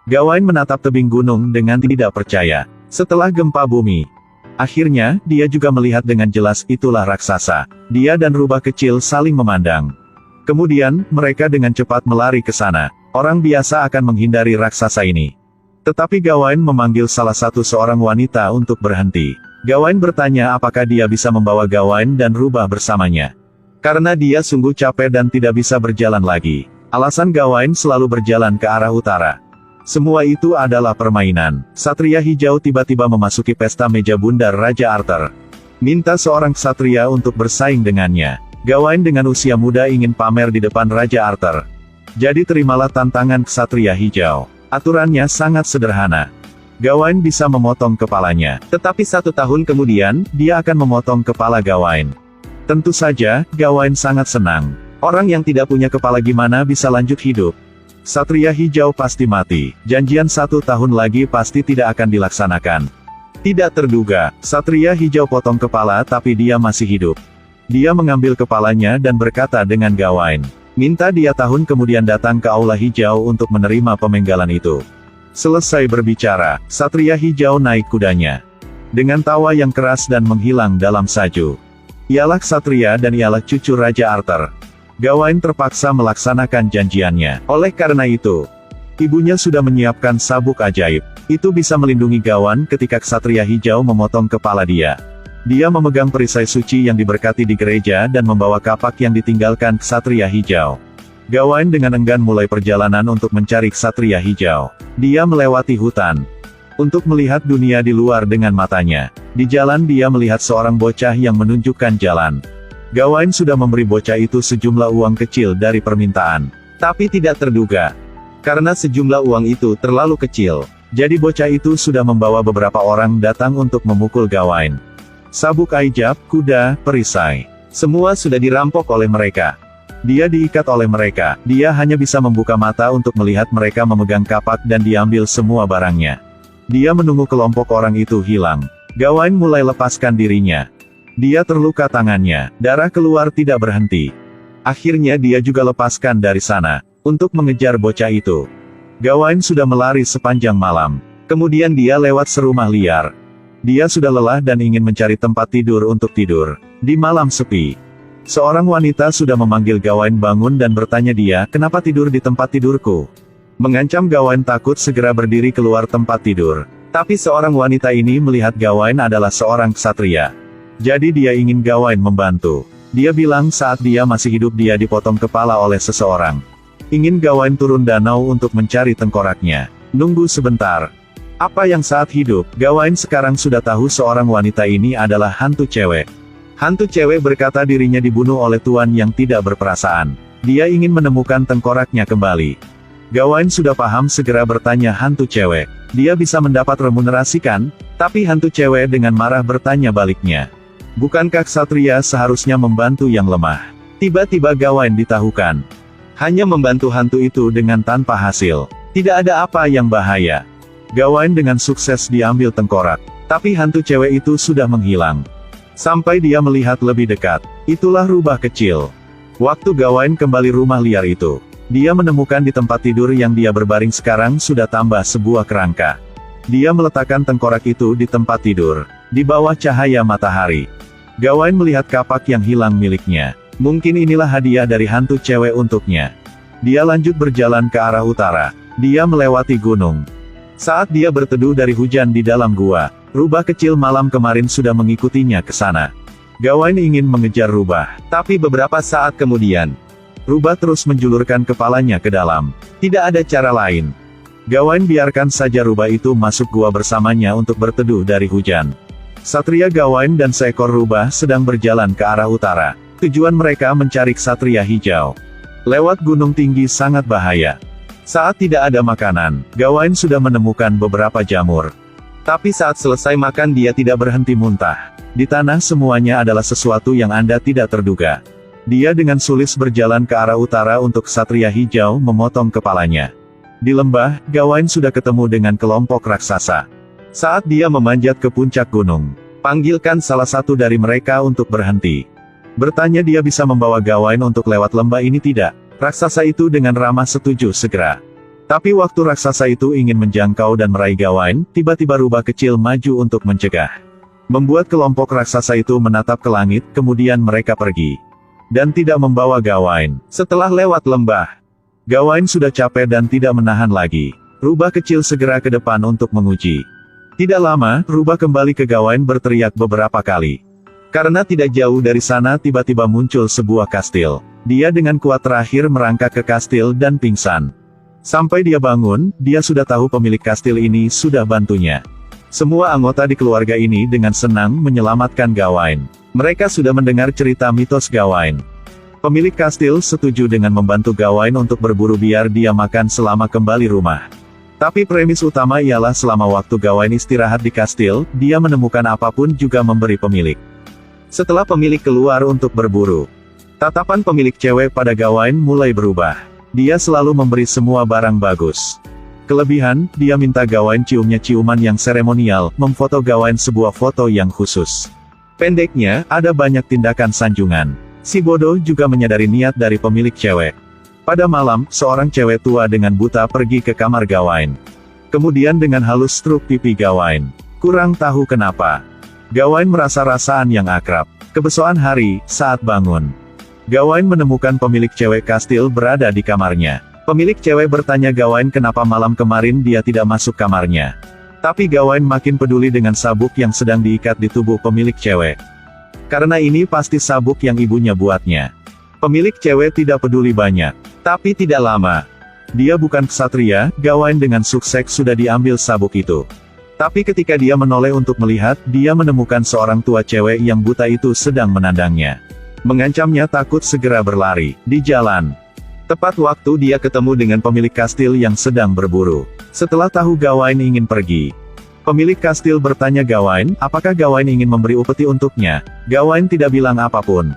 Gawain menatap tebing gunung dengan tidak percaya. Setelah gempa bumi, akhirnya, dia juga melihat dengan jelas itulah raksasa. Dia dan rubah kecil saling memandang. Kemudian, mereka dengan cepat melari ke sana. Orang biasa akan menghindari raksasa ini. Tetapi Gawain memanggil salah satu seorang wanita untuk berhenti. Gawain bertanya apakah dia bisa membawa Gawain dan rubah bersamanya. Karena dia sungguh capek dan tidak bisa berjalan lagi. Alasan Gawain selalu berjalan ke arah utara. Semua itu adalah permainan. Ksatria hijau tiba-tiba memasuki pesta meja bundar Raja Arthur. Minta seorang ksatria untuk bersaing dengannya. Gawain dengan usia muda ingin pamer di depan Raja Arthur. Jadi terimalah tantangan ksatria hijau. Aturannya sangat sederhana. Gawain bisa memotong kepalanya. Tetapi 1 tahun kemudian, dia akan memotong kepala Gawain. Tentu saja, Gawain sangat senang. Orang yang tidak punya kepala gimana bisa lanjut hidup? Ksatria hijau pasti mati. Janjian 1 tahun lagi pasti tidak akan dilaksanakan. Tidak terduga, ksatria hijau potong kepala tapi dia masih hidup. Dia mengambil kepalanya dan berkata dengan Gawain. Minta dia tahun kemudian datang ke Aula Hijau untuk menerima pemenggalan itu. Selesai berbicara, ksatria hijau naik kudanya. Dengan tawa yang keras dan menghilang dalam salju. Ialah ksatria dan ialah cucu Raja Arthur. Gawain terpaksa melaksanakan janjiannya. Oleh karena itu, ibunya sudah menyiapkan sabuk ajaib. Itu bisa melindungi Gawain ketika ksatria hijau memotong kepala dia. Dia memegang perisai suci yang diberkati di gereja dan membawa kapak yang ditinggalkan ksatria hijau. Gawain dengan enggan mulai perjalanan untuk mencari ksatria hijau. Dia melewati hutan untuk melihat dunia di luar dengan matanya. Di jalan dia melihat seorang bocah yang menunjukkan jalan. Gawain sudah memberi bocah itu sejumlah uang kecil dari permintaan. Tapi tidak terduga. Karena sejumlah uang itu terlalu kecil. Jadi bocah itu sudah membawa beberapa orang datang untuk memukul Gawain. Sabuk ajaib, kuda, perisai. Semua sudah dirampok oleh mereka. Dia diikat oleh mereka. Dia hanya bisa membuka mata untuk melihat mereka memegang kapak dan diambil semua barangnya. Dia menunggu kelompok orang itu hilang. Gawain mulai lepaskan dirinya. Dia terluka tangannya. Darah keluar tidak berhenti. Akhirnya dia juga lepaskan dari sana. Untuk mengejar bocah itu. Gawain sudah melari sepanjang malam. Kemudian dia lewat serumah liar. Dia sudah lelah dan ingin mencari tempat tidur untuk tidur. Di malam sepi, seorang wanita sudah memanggil Gawain bangun dan bertanya dia, kenapa tidur di tempat tidurku? Mengancam Gawain takut segera berdiri keluar tempat tidur. Tapi seorang wanita ini melihat Gawain adalah seorang ksatria. Jadi dia ingin Gawain membantu. Dia bilang saat dia masih hidup dia dipotong kepala oleh seseorang. Ingin Gawain turun danau untuk mencari tengkoraknya. Nunggu sebentar. Apa yang saat hidup, Gawain sekarang sudah tahu seorang wanita ini adalah hantu cewek. Hantu cewek berkata dirinya dibunuh oleh tuan yang tidak berperasaan. Dia ingin menemukan tengkoraknya kembali. Gawain sudah paham segera bertanya hantu cewek. Dia bisa mendapat remunerasi kan? Tapi hantu cewek dengan marah bertanya baliknya. Bukankah ksatria seharusnya membantu yang lemah? Tiba-tiba Gawain ditahukan. Hanya membantu hantu itu dengan tanpa hasil. Tidak ada apa yang bahaya. Gawain dengan sukses diambil tengkorak. Tapi hantu cewek itu sudah menghilang. Sampai dia melihat lebih dekat. Itulah rubah kecil. Waktu Gawain kembali rumah liar itu. Dia menemukan di tempat tidur yang dia berbaring sekarang sudah tambah sebuah kerangka. Dia meletakkan tengkorak itu di tempat tidur. Di bawah cahaya matahari. Gawain melihat kapak yang hilang miliknya. Mungkin inilah hadiah dari hantu cewek untuknya. Dia lanjut berjalan ke arah utara. Dia melewati gunung. Saat dia berteduh dari hujan di dalam gua, rubah kecil malam kemarin sudah mengikutinya ke sana. Gawain ingin mengejar rubah, tapi beberapa saat kemudian, rubah terus menjulurkan kepalanya ke dalam. Tidak ada cara lain. Gawain biarkan saja rubah itu masuk gua bersamanya untuk berteduh dari hujan. Ksatria Gawain dan seekor rubah sedang berjalan ke arah utara. Tujuan mereka mencari ksatria hijau. Lewat gunung tinggi sangat bahaya. Saat tidak ada makanan, Gawain sudah menemukan beberapa jamur. Tapi saat selesai makan dia tidak berhenti muntah. Di tanah semuanya adalah sesuatu yang Anda tidak terduga. Dia dengan sulis berjalan ke arah utara untuk ksatria hijau memotong kepalanya. Di lembah, Gawain sudah ketemu dengan kelompok raksasa. Saat dia memanjat ke puncak gunung, panggilkan salah satu dari mereka untuk berhenti. Bertanya dia bisa membawa Gawain untuk lewat lembah ini tidak. Raksasa itu dengan ramah setuju segera. Tapi waktu raksasa itu ingin menjangkau dan meraih Gawain, tiba-tiba rubah kecil maju untuk mencegah. Membuat kelompok raksasa itu menatap ke langit, kemudian mereka pergi. Dan tidak membawa Gawain. Setelah lewat lembah, Gawain sudah capek dan tidak menahan lagi. Rubah kecil segera ke depan untuk menguji. Tidak lama, rubah kembali ke Gawain berteriak beberapa kali. Karena tidak jauh dari sana tiba-tiba muncul sebuah kastil. Dia dengan kuat terakhir merangkak ke kastil dan pingsan. Sampai dia bangun, dia sudah tahu pemilik kastil ini sudah bantunya. Semua anggota di keluarga ini dengan senang menyelamatkan Gawain. Mereka sudah mendengar cerita mitos Gawain. Pemilik kastil setuju dengan membantu Gawain untuk berburu biar dia makan selama kembali rumah. Tapi premis utama ialah selama waktu Gawain istirahat di kastil, dia menemukan apapun juga memberi pemilik. Setelah pemilik keluar untuk berburu, tatapan pemilik cewek pada Gawain mulai berubah. Dia selalu memberi semua barang bagus. Kelebihan, dia minta Gawain ciumnya ciuman yang seremonial, memfoto Gawain sebuah foto yang khusus. Pendeknya, ada banyak tindakan sanjungan. Si bodoh juga menyadari niat dari pemilik cewek. Pada malam, seorang cewek tua dengan buta pergi ke kamar Gawain. Kemudian dengan halus struk pipi Gawain. Kurang tahu kenapa. Gawain merasa rasaan yang akrab. Keesokan hari, saat bangun, Gawain menemukan pemilik cewek kastil berada di kamarnya. Pemilik cewek bertanya Gawain kenapa malam kemarin dia tidak masuk kamarnya. Tapi Gawain makin peduli dengan sabuk yang sedang diikat di tubuh pemilik cewek. Karena ini pasti sabuk yang ibunya buatnya. Pemilik cewek tidak peduli banyak. Tapi tidak lama. Dia bukan ksatria, Gawain dengan sukses sudah diambil sabuk itu. Tapi ketika dia menoleh untuk melihat, dia menemukan seorang tua cewek yang buta itu sedang menandangnya. Mengancamnya takut segera berlari. Di jalan, tepat waktu dia ketemu dengan pemilik kastil yang sedang berburu. Setelah tahu Gawain ingin pergi, pemilik kastil bertanya Gawain, apakah Gawain ingin memberi upeti untuknya. Gawain tidak bilang apapun.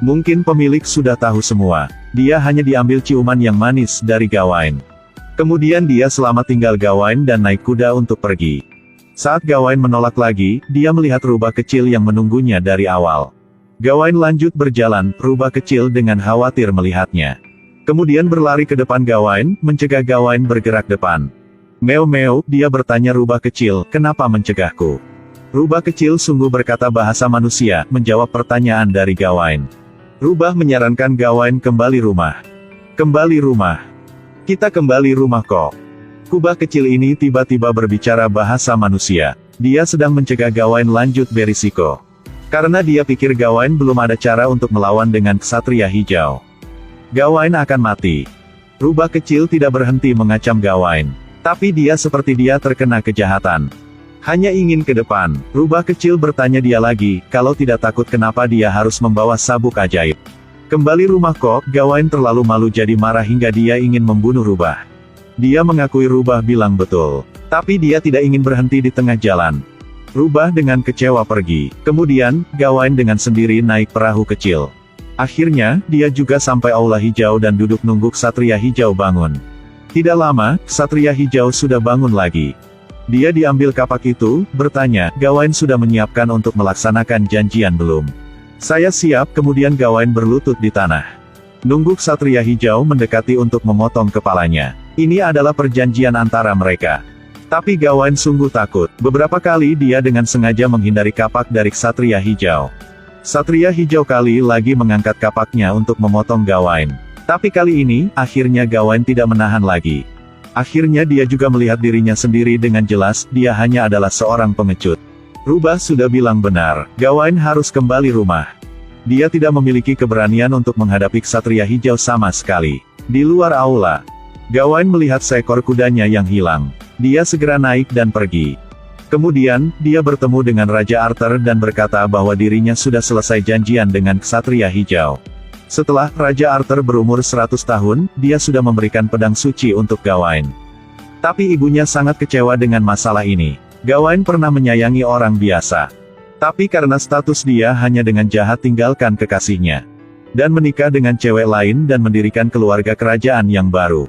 Mungkin pemilik sudah tahu semua. Dia hanya diambil ciuman yang manis dari Gawain. Kemudian dia selamat tinggal Gawain dan naik kuda untuk pergi. Saat Gawain menolak lagi, dia melihat rubah kecil yang menunggunya dari awal. Gawain lanjut berjalan, rubah kecil dengan khawatir melihatnya. Kemudian berlari ke depan Gawain, mencegah Gawain bergerak depan. Meo-meo, dia bertanya rubah kecil, kenapa mencegahku? Rubah kecil sungguh berkata bahasa manusia, menjawab pertanyaan dari Gawain. Rubah menyarankan Gawain kembali rumah. Kembali rumah. Kita kembali rumah kok. Rubah kecil ini tiba-tiba berbicara bahasa manusia. Dia sedang mencegah Gawain lanjut berisiko. Karena dia pikir Gawain belum ada cara untuk melawan dengan ksatria hijau. Gawain akan mati. Rubah kecil tidak berhenti mengacam Gawain. Tapi dia seperti dia terkena kejahatan. Hanya ingin ke depan. Rubah kecil bertanya dia lagi, kalau tidak takut kenapa dia harus membawa sabuk ajaib. Kembali rumah kok, Gawain terlalu malu jadi marah hingga dia ingin membunuh Rubah. Dia mengakui Rubah bilang betul. Tapi dia tidak ingin berhenti di tengah jalan. Rubah dengan kecewa pergi. Kemudian, Gawain dengan sendiri naik perahu kecil. Akhirnya, dia juga sampai aula hijau dan duduk nunggu ksatria hijau bangun. Tidak lama, ksatria hijau sudah bangun lagi. Dia diambil kapak itu, bertanya, Gawain sudah menyiapkan untuk melaksanakan janjian belum? Saya siap, kemudian Gawain berlutut di tanah. Nunggu ksatria hijau mendekati untuk memotong kepalanya. Ini adalah perjanjian antara mereka. Tapi Gawain sungguh takut. Beberapa kali dia dengan sengaja menghindari kapak dari ksatria hijau. Ksatria hijau kali lagi mengangkat kapaknya untuk memotong Gawain. Tapi kali ini, akhirnya Gawain tidak menahan lagi. Akhirnya dia juga melihat dirinya sendiri dengan jelas, dia hanya adalah seorang pengecut. Rubah sudah bilang benar, Gawain harus kembali rumah. Dia tidak memiliki keberanian untuk menghadapi ksatria hijau sama sekali. Di luar aula, Gawain melihat seekor kudanya yang hilang. Dia segera naik dan pergi. Kemudian, dia bertemu dengan Raja Arthur dan berkata bahwa dirinya sudah selesai janjian dengan ksatria hijau. Setelah Raja Arthur berumur 100 tahun, dia sudah memberikan pedang suci untuk Gawain. Tapi ibunya sangat kecewa dengan masalah ini. Gawain pernah menyayangi orang biasa. Tapi karena status dia hanya dengan jahat tinggalkan kekasihnya. Dan menikah dengan cewek lain dan mendirikan keluarga kerajaan yang baru.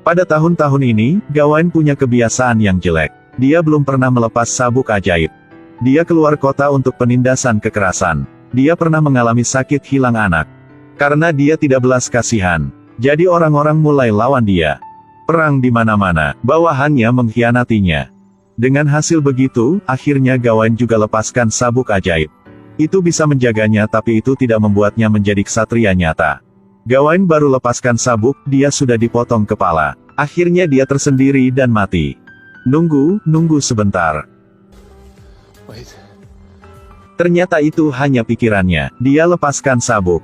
Pada tahun-tahun ini, Gawain punya kebiasaan yang jelek. Dia belum pernah melepas sabuk ajaib. Dia keluar kota untuk penindasan kekerasan. Dia pernah mengalami sakit hilang anak. Karena dia tidak belas kasihan. Jadi orang-orang mulai lawan dia. Perang di mana-mana, bawahannya mengkhianatinya. Dengan hasil begitu, akhirnya Gawain juga lepaskan sabuk ajaib. Itu bisa menjaganya tapi itu tidak membuatnya menjadi ksatria nyata. Gawain baru lepaskan sabuk, dia sudah dipotong kepala. Akhirnya dia tersendiri dan mati. Nunggu sebentar. Ternyata itu hanya pikirannya, dia lepaskan sabuk.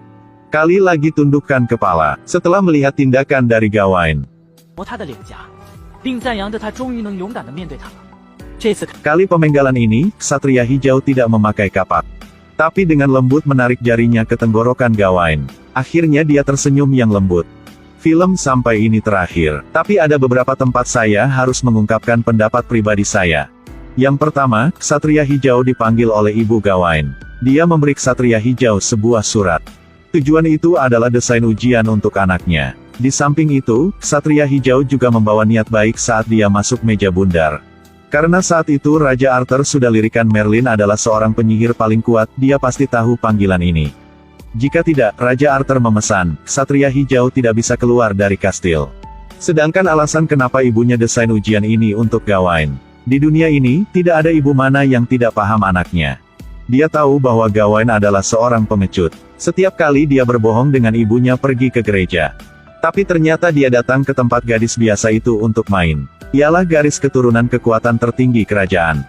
Kali lagi tundukkan kepala, setelah melihat tindakan dari Gawain. Kali pemenggalan ini, Ksatria Hijau tidak memakai kapak. Tapi dengan lembut menarik jarinya ke tenggorokan Gawain. Akhirnya dia tersenyum yang lembut. Film sampai ini terakhir, tapi ada beberapa tempat saya harus mengungkapkan pendapat pribadi saya. Yang pertama, Ksatria Hijau dipanggil oleh Ibu Gawain. Dia memberi Ksatria Hijau sebuah surat. Tujuan itu adalah desain ujian untuk anaknya. Di samping itu, Ksatria Hijau juga membawa niat baik saat dia masuk meja bundar. Karena saat itu Raja Arthur sudah lirikan Merlin adalah seorang penyihir paling kuat, dia pasti tahu panggilan ini. Jika tidak, Raja Arthur memesan, Ksatria Hijau tidak bisa keluar dari kastil. Sedangkan alasan kenapa ibunya desain ujian ini untuk Gawain. Di dunia ini, tidak ada ibu mana yang tidak paham anaknya. Dia tahu bahwa Gawain adalah seorang pengecut. Setiap kali dia berbohong dengan ibunya pergi ke gereja. Tapi ternyata dia datang ke tempat gadis biasa itu untuk main. Ialah garis keturunan kekuatan tertinggi kerajaan.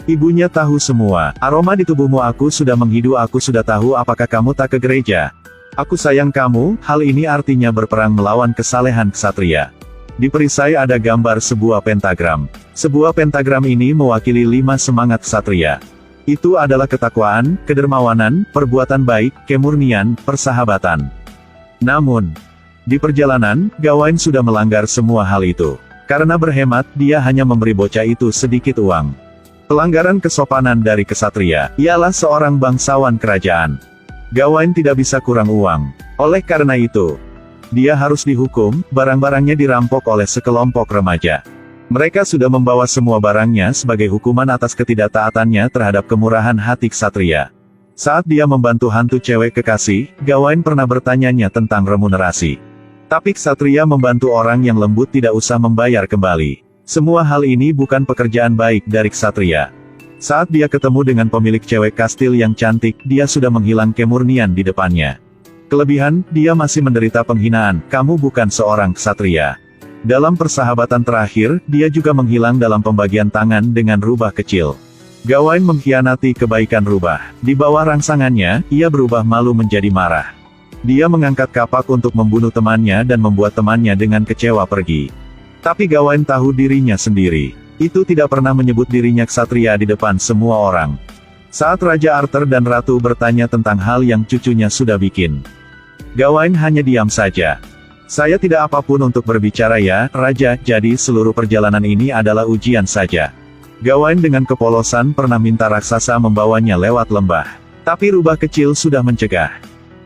Ibunya tahu semua, aroma di tubuhmu aku sudah menghidu, aku sudah tahu apakah kamu tak ke gereja. Aku sayang kamu, hal ini artinya berperang melawan kesalehan ksatria. Di perisai ada gambar sebuah pentagram. Sebuah pentagram ini mewakili 5 semangat ksatria. Itu adalah ketakwaan, kedermawanan, perbuatan baik, kemurnian, persahabatan. Namun, di perjalanan, Gawain sudah melanggar semua hal itu. Karena berhemat, dia hanya memberi bocah itu sedikit uang. Pelanggaran kesopanan dari ksatria, ialah seorang bangsawan kerajaan. Gawain tidak bisa kurang uang. Oleh karena itu, dia harus dihukum, barang-barangnya dirampok oleh sekelompok remaja. Mereka sudah membawa semua barangnya sebagai hukuman atas ketidaktaatannya terhadap kemurahan hati ksatria. Saat dia membantu hantu cewek kekasih, Gawain pernah bertanyanya tentang remunerasi. Tapi ksatria membantu orang yang lembut tidak usah membayar kembali. Semua hal ini bukan pekerjaan baik dari ksatria. Saat dia ketemu dengan pemilik cewek kastil yang cantik, dia sudah menghilang kemurnian di depannya. Kelebihan, dia masih menderita penghinaan, kamu bukan seorang ksatria. Dalam persahabatan terakhir, dia juga menghilang dalam pembagian tangan dengan rubah kecil. Gawain mengkhianati kebaikan rubah. Di bawah rangsangannya, ia berubah malu menjadi marah. Dia mengangkat kapak untuk membunuh temannya dan membuat temannya dengan kecewa pergi. Tapi Gawain tahu dirinya sendiri. Itu tidak pernah menyebut dirinya ksatria di depan semua orang. Saat Raja Arthur dan Ratu bertanya tentang hal yang cucunya sudah bikin, Gawain hanya diam saja. Saya tidak apapun untuk berbicara ya, Raja, jadi seluruh perjalanan ini adalah ujian saja. Gawain dengan kepolosan pernah minta raksasa membawanya lewat lembah. Tapi rubah kecil sudah mencegah.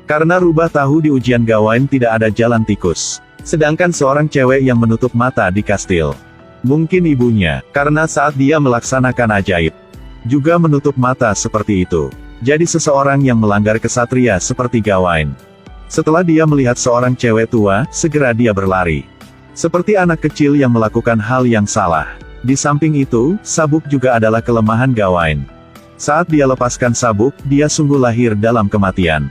Karena rubah tahu di ujian Gawain tidak ada jalan tikus. Sedangkan seorang cewek yang menutup mata di kastil. Mungkin ibunya, karena saat dia melaksanakan ajaib, juga menutup mata seperti itu. Jadi seseorang yang melanggar ksatria seperti Gawain. Setelah dia melihat seorang cewek tua, segera dia berlari. Seperti anak kecil yang melakukan hal yang salah. Di samping itu, sabuk juga adalah kelemahan Gawain. Saat dia lepaskan sabuk, dia sungguh lahir dalam kematian.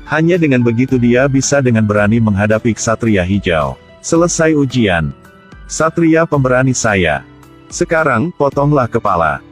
Hanya dengan begitu dia bisa dengan berani menghadapi Ksatria Hijau. Selesai ujian. Ksatria pemberani saya. Sekarang, potonglah kepala.